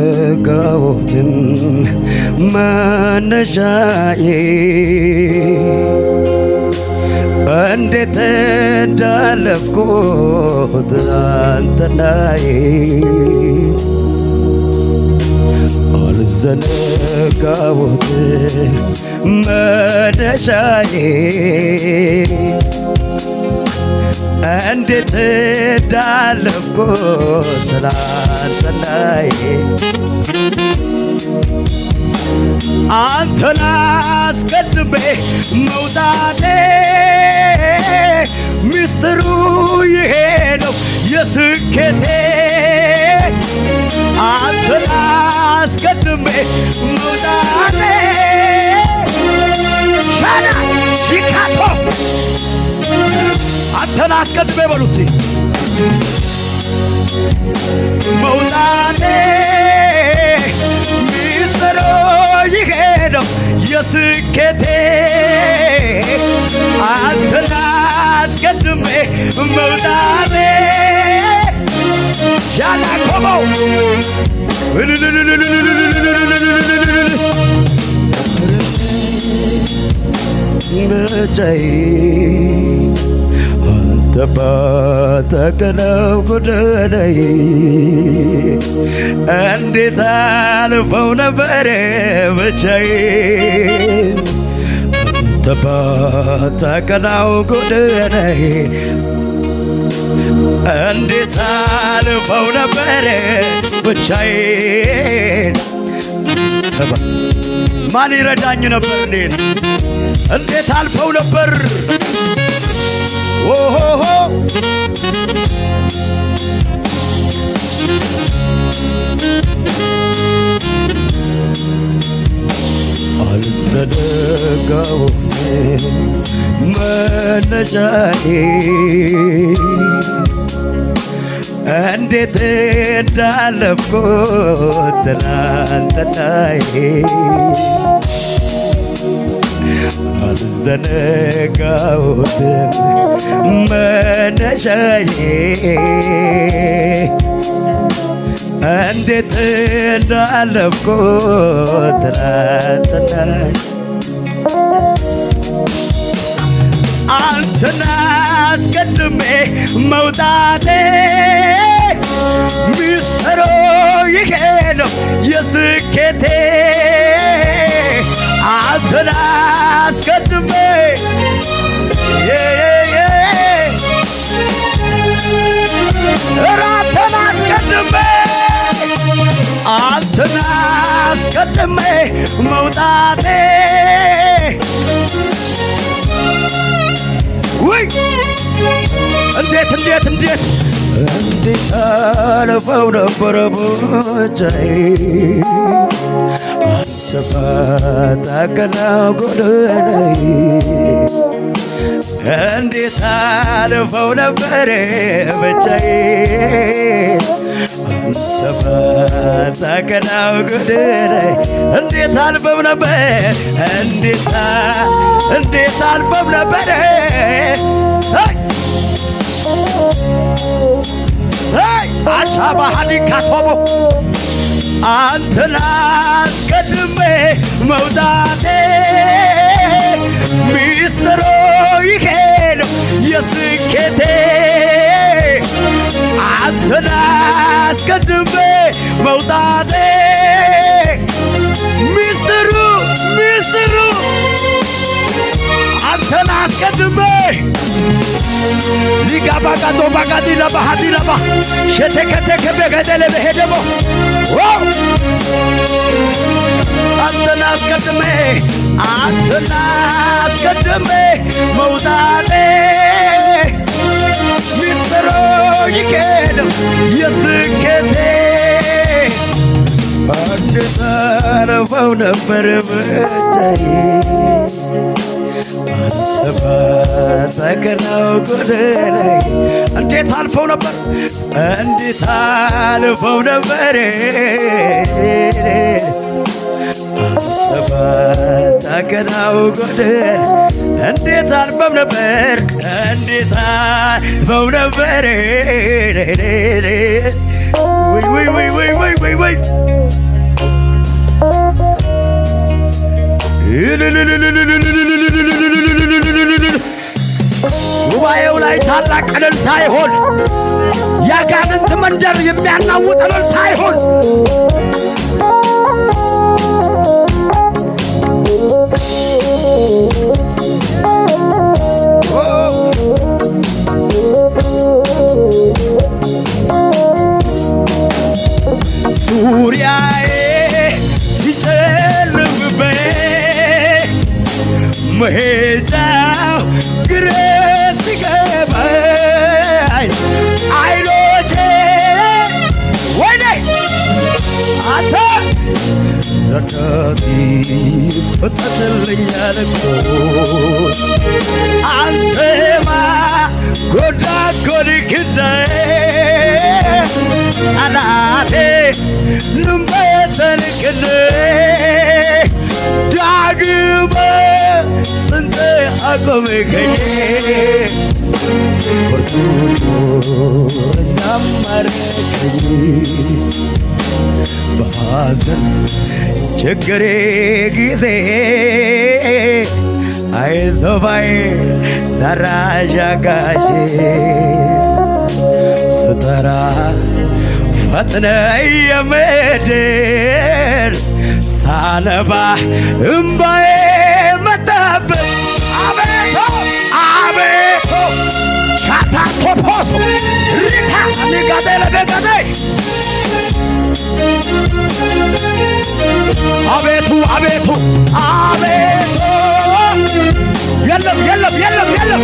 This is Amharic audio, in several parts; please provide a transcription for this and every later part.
አልዘነጋሁትም መነሻዬ እንዴት እንዳለፍኩት አንተናዬ አልዘነጋሁትም መነሻዬ እንዴት እንዳለፍኩት አንተናዬ አንተን አስቀድሜ መውጣቴ ሚስጥሩ ይሄ ነው የስኬቴ አንተን አስቀድሜ መውጣቴ ሻና ሺካቶ አንተን አስቀድሜ በሉሲ መውጣቴ ሚስጥሩ ይሄ ነው የስኬቴ አንተን አስቀድሜ መውጣቴ ያላቆመው ብቻዬ አንተ ባታውቅነው ጎዳናዬ እንዴት አልፈው ነበር ብቻዬን አንተ ባታውቅነው ጎዳናዬ እንዴት አልፈው ነበር ብቻዬን ማን ይረዳኝ ነበር እንዴት አልፈው ነበር ኦሆሆ አልዘነጋሁትም መነሻዬ እንዴት እንዳለፍኩት ትናንትናዬ አልዘነጋሁትም መነሻዬ እንዴት እንዳለፍኩት ትናንትናዬ አንተን አስቀድሜ መውጣቴ ሚስጥሩ ይሄ ነው የስኬቴ አንተን አስቀድሜ አንተን አስቀድሜ አንተን አስቀድሜ መውጣቴ ውይ እንዴት አልፈው ነበር ብቻዬን አንተ ባታውቅነው ጎዳናዬ እንዴት አልፈው ነበር ብቻዬን አንተ ባታውቅነው ጎዳናዬ እንዴት አልፈው ነበር እንዴት አልፈው ነበር አሻባ ሀዲካቶሞ አንተን አስቀድሜ መውጣቴ ሚስጥሩ ይሄ ነው የስኬቴ አንተን አስቀድሜ መውጣቴ ሚስጥሩ አንተን አስቀድሜ ሊጋባጋቶ ባጋዲ ለባ ሀዲ ለባ ሸተከተከ በገደለ በሄደሞ አንተን አስቀድሜ መውጣቴ ሚስጥሩ ይሄ ነው የስኬቴ እንዴት አልፈው ነበር ብቻዬን አንተ ባታውቅነው ጎዳናዬ እንዴት አልፈው ነበር አንተ ባታውቅነው ጎዳናዬ እንዴት አልፈው ነበር ወይ ጉባኤው ላይ ታላቅ እልልታ ይሆን። ያጋንንት መንደር የሚያናውጥ እልልታ ይሆን። ዙሪያዬ ሲጨልምብኝ መሄጃው ግራ ሲገባኝ አይኖቼ ወይኔ አንተ ረዳቴ ፍጠንልኛል እኮ አንተማ ጎዳጎድክተህ ጠላቴ ልንበተንክልህ ዳግም ስንት አቆምከኝ በርቱቶኛም ማረከኝ በሐዘን ችግሬ ጊዜ አይዞህ ባይ ደራሽ አጋዤ ስጠራ ፈጥነህ የምድር ሳነባ እምባዬ መጣብኝ አቤቱ አቤቱ ሻታቶፖሶ ሪታ ኒጋዴ ለበጋዴ አቤቱ አቤቱ አቤቱ የለም የለም የለም የለም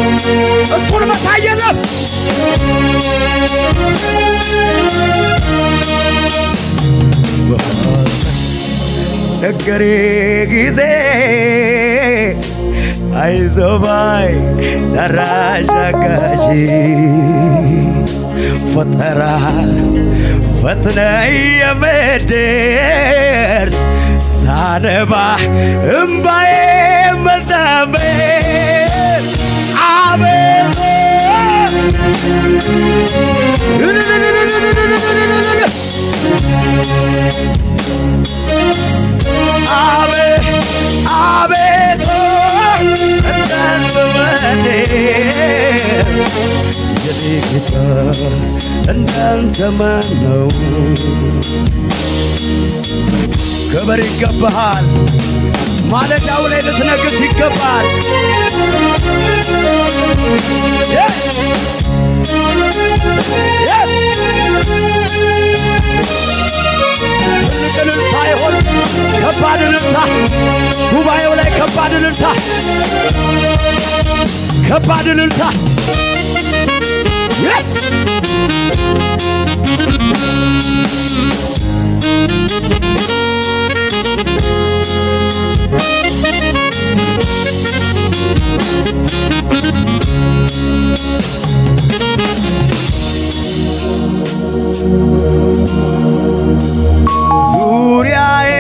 እሱን መሳይ የለም ችግሬ ጊዜ አይዞህ ባይ ደራሽ አጋዤ ፈጥነህ የምድር ሳነባ እምባዬ መጣብኝ አቤቱ አቤቱ እንዳንተ ማን የኔ ጌታ እንዳንተ ማን ነው? ክብር ይገባሃል። ማለዳው ላይ ልትነግስ ይገባል። ትልቅ እልልታ ይሆን። ከባድ እልልታ ጉባኤው ላይ ከባድ እልልታ ከባድ እልልታ yes ዙሪያዬ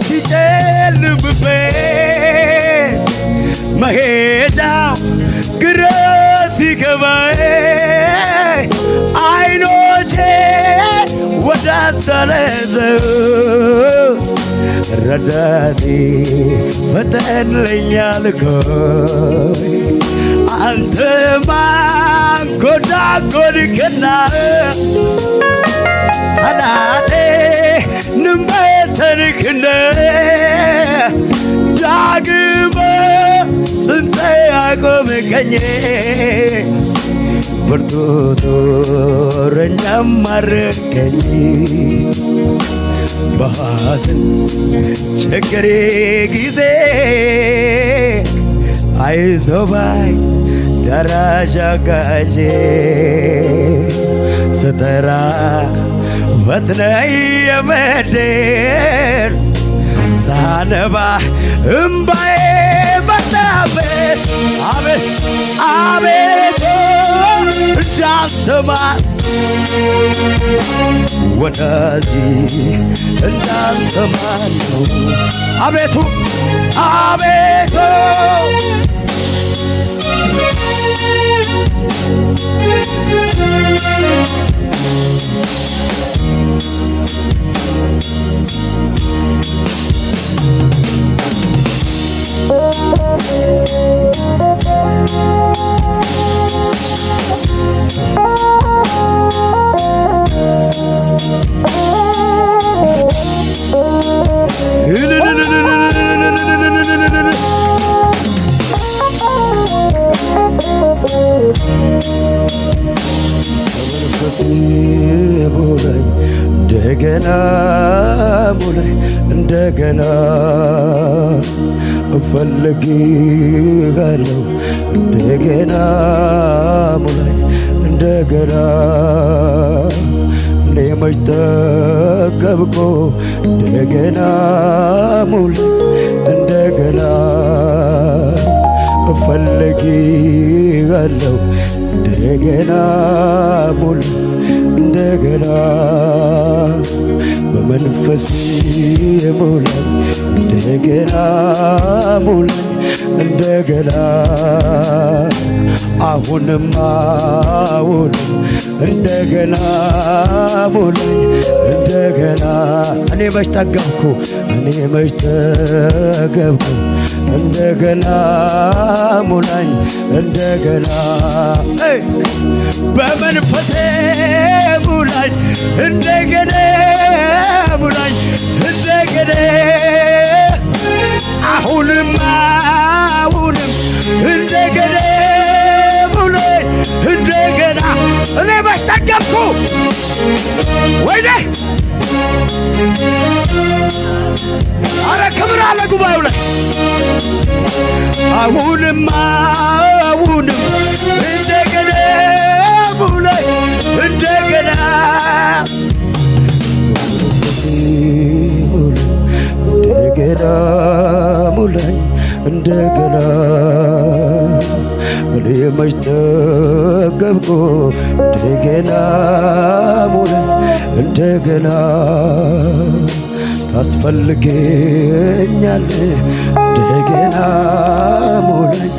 ሲጨልምብኝ መሄጃው ግራ ሲገባኝ አይኖቼ ወደ አንተ ነዘው ረዳቴ ፈጥነህልኛል እኮ አንተማ ጎዳጎድክና ጠላቴ ንበተንክልህ ዳግም ስንት አቆምከኝ ብርቱ ጦረኛም ማረከኝ በሐዘን ችግሬ ጊዜ አይዞህ ባይ ደራሽ አጋዤ ስጠራ ፈጥነህ የምትደርስ ሳነባ እምባዬ መጣብኝ አቤቱ እንዳንተ ማን ወዳጅ እንዳንተ ማን ነው? አቤቱ አቤቱ በመንፈስ ሙላኝ እንደገና ሙላኝ እንደገና እፈልግሃለሁ እንደገና ሙላኝ እንደገና እኔ መች ጠገብኩ እንደገና ሙላኝ እንደገና እፈልግሃለሁ እንደገና ሙላኝ እንደገና በመንፈስ ሙላኝ እንደገና ሙላኝ እንደገና አሁንም እንደገና ሙላኝ እንደገና እኔ መች ጠገብኩ እንደገና ሙላኝ እንደገና በመንፈሴ ሙላኝ እንደገና ሙላኝ እንደገና አሁንም እንደገና ሙላኝ እንደገና እኔ መች ጠገብኩ ወይኔ አረ ክብር አለ ጉባኤው ላይ አሁንም እንደገና ሙላኝ እንደገና እንደገና ሙላኝ እንደገና እኔ መች ጠገብኩ እንደገና ሙላኝ እንደገና ታስፈልገኛለህ እንደገና ሙላኝ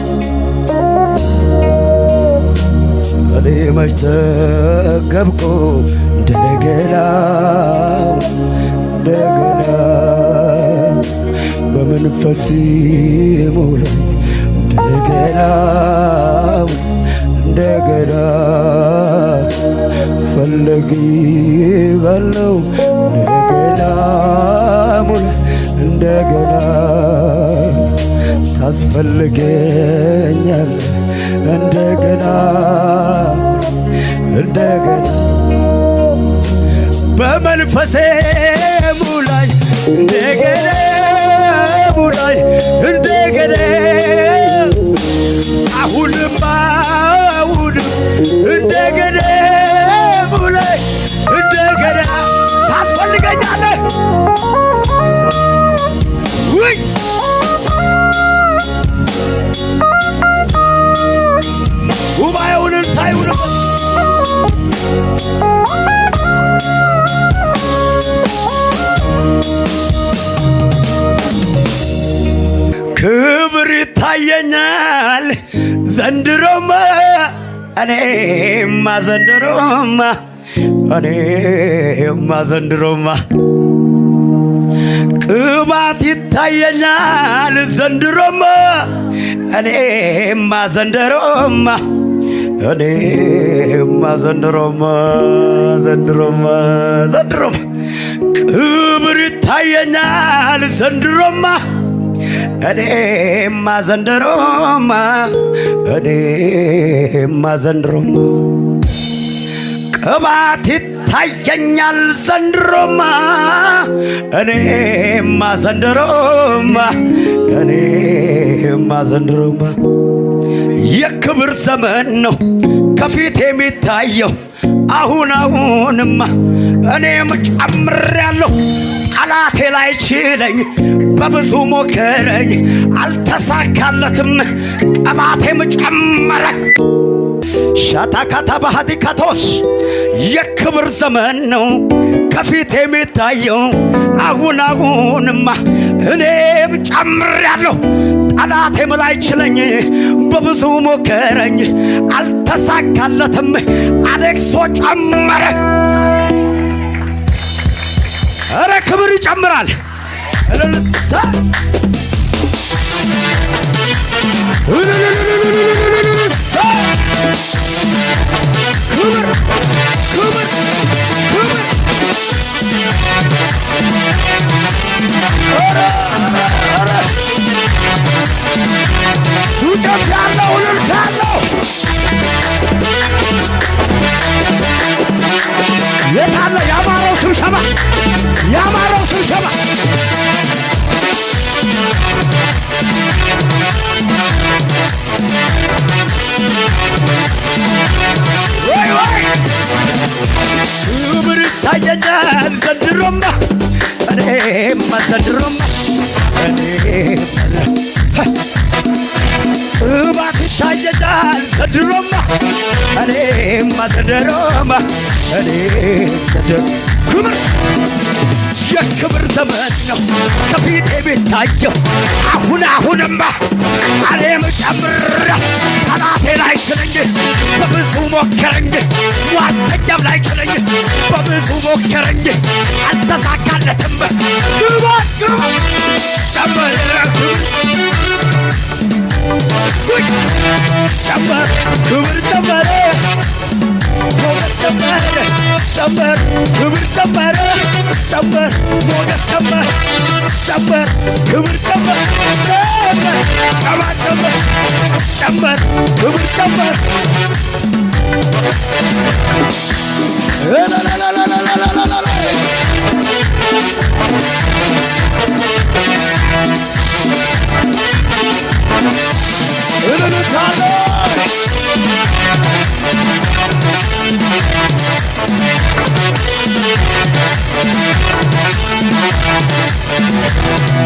እኔ መች ጠገብኩ እንደገና በመንፈስ ሙላኝ እንደገና እፈልግሃለሁ እንደገና ሙላኝ እንደገና ታስፈልገኛለህ እንደገና በመንፈሴ ሙላኝ እንደገና ሙላኝ እንደገና አሁንም እንደገና ሙላኝ እንደገና ታስፈልገኛለህ ውይ ጉባኤውን ታዩ ነው ክብር ይታየኛል ዘንድሮማ እኔማ ዘንድሮማ ቅባት ይታየኛል ዘንድሮማ እኔማ ዘንድሮማ ክብር ይታየኛል ዘንድሮማ እኔማ ዘንድሮማ ቅባት ይታየኛል ዘንድሮማ እኔማ ዘንድሮማ የክብር ዘመን ነው ከፊት የሚታየው አሁንማ እኔም ጨምሬያለሁ ጠላቴ ላይ ችለኝ በብዙ ሞከረኝ አልተሳካለትም ቅባቴም ጨመረ ሻታካታ ባህዲካቶስ የክብር ዘመን ነው ከፊት የሚታየው አሁንማ እኔም ጨምሬያለሁ ጠላቴም ላይ ችለኝ በብዙ ሞከረኝ አልተሳካለትም አሌክሶ ጨመረ ኧረ ክብር ይጨምራል ጩኸት ያለው እልልታ ያለው ሽብሸባ ያማረው ሽብሸባ ወይ ወይ ክብር ይታየኛል ዘንድሮማ እኔማ ዘንድሮማ እባክህ ይታየኛል ዘንድሮማ እኔማ ዘንድሮማ ክብር የክብር ዘመን ነው ከፊቴ ቤታየው አሁንማ እኔም ጨምር ጠላቴ ላይ ችለኝ በብዙ ሞከረኝ ሟርተኛም ላይ ችለኝ በብዙ ሞከረኝ አልተሳካለትም ግባ ጨምር ጨምር ክብር ጨመረ ሞገስ ጨመረ ጨመር ክብር ጨመረ ጨመር ሞገስ ጨመር ጨመር ክብር ጨመር ጨመር ጨመር ክብር ጨመር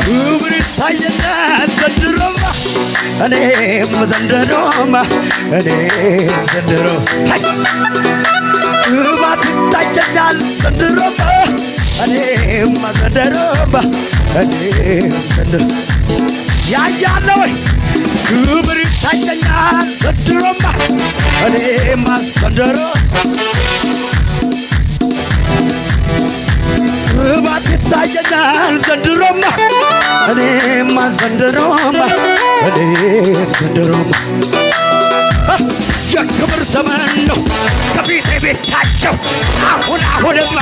ክብር ይታየኛል ዘንድሮማ እኔም ዘንድሮማ ዘንድሮ ክብር ይታየኛል ዘንድሮማ እኔም ዘንድሮማ ዘንድሮ ያያለ ወይ ክብር ይታየኛል ዘንድሮማ እኔም ዘንድሮ ክብር ይታየኛል ዘንድሮማ እኔማ ዘንድሮማ ዘንድሮማ የክብር ዘመን ነው ከፊቴ ቤታቸው አሁንማ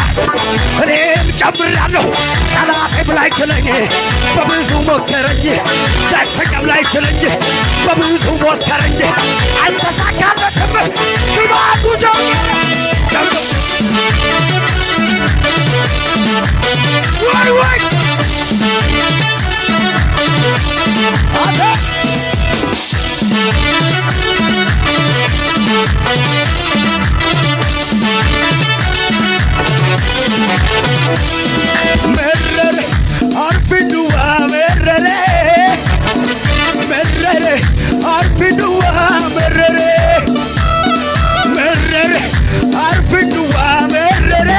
እኔም ጨምራለሁ ጠላቴም ላይ ችለኝ በብዙ ሞከረኝ ዳግመኛም ላይ ችለኝ በብዙ ሞከረኝ አልተሳካለትም ግባቱ ወይ ወይ መረረ አርፊንዱዋ መረረ መረረ አርፊንዱዋ መረረ መረረ አርፊንዱዋ መረረ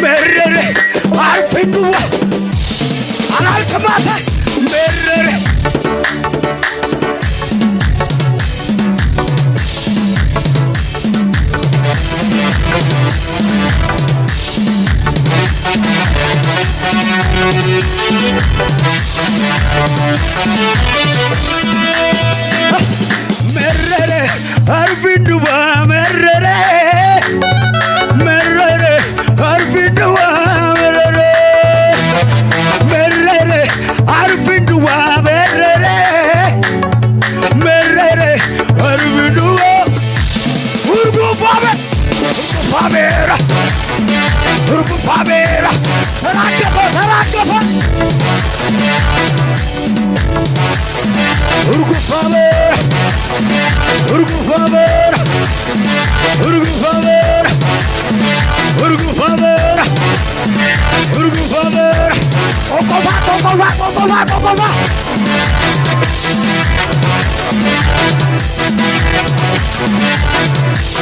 መረረ አርፊንዱዋ አላልከማታ መረረ መረረ አርፊንዱዋ መረረ መረረ አርፊንዱዋ መረረ መረረ አርፊንዱዋ መረረ መረረ አርፊንዱዋ ፋቤራ ፋቤራ ተራገፈ ፋቤራ ቆቆፋ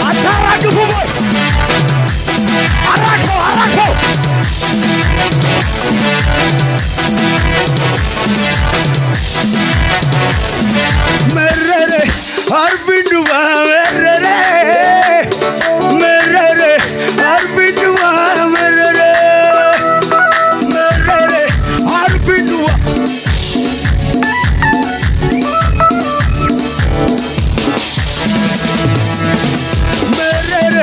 አታራግፉ ቦይ አራግፈው መረረ አርፊንዱዋ መረረ መረረ አርፊንዱዋ መረረ መረረ አርፊንዱዋ መረረ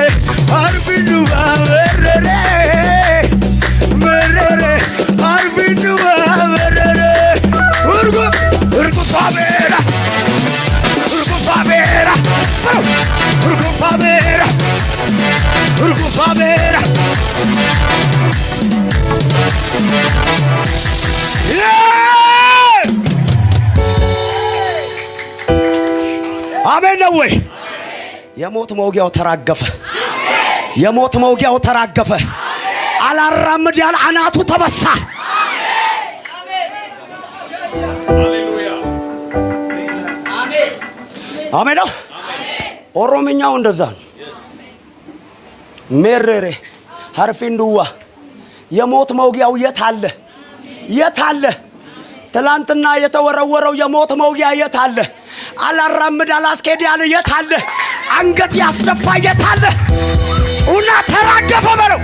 ወይ? የሞት መውጊያው ተራገፈ። የሞት መውጊያው ተራገፈ። አላራምድ ያለ አናቱ ተበሳ። አሜን ነው። ኦሮምኛው እንደዛ ነው። ሜሬሬ ሀርፊንዱዋ የሞት መውጊያው የት አለ? የት አለ? ትላንትና የተወረወረው የሞት መውጊያ የት አለ? አላራምድ አላስኬድ ያለ የት አለ? አንገት ያስደፋ የት አለ? ኡና ተራገፈ በለው።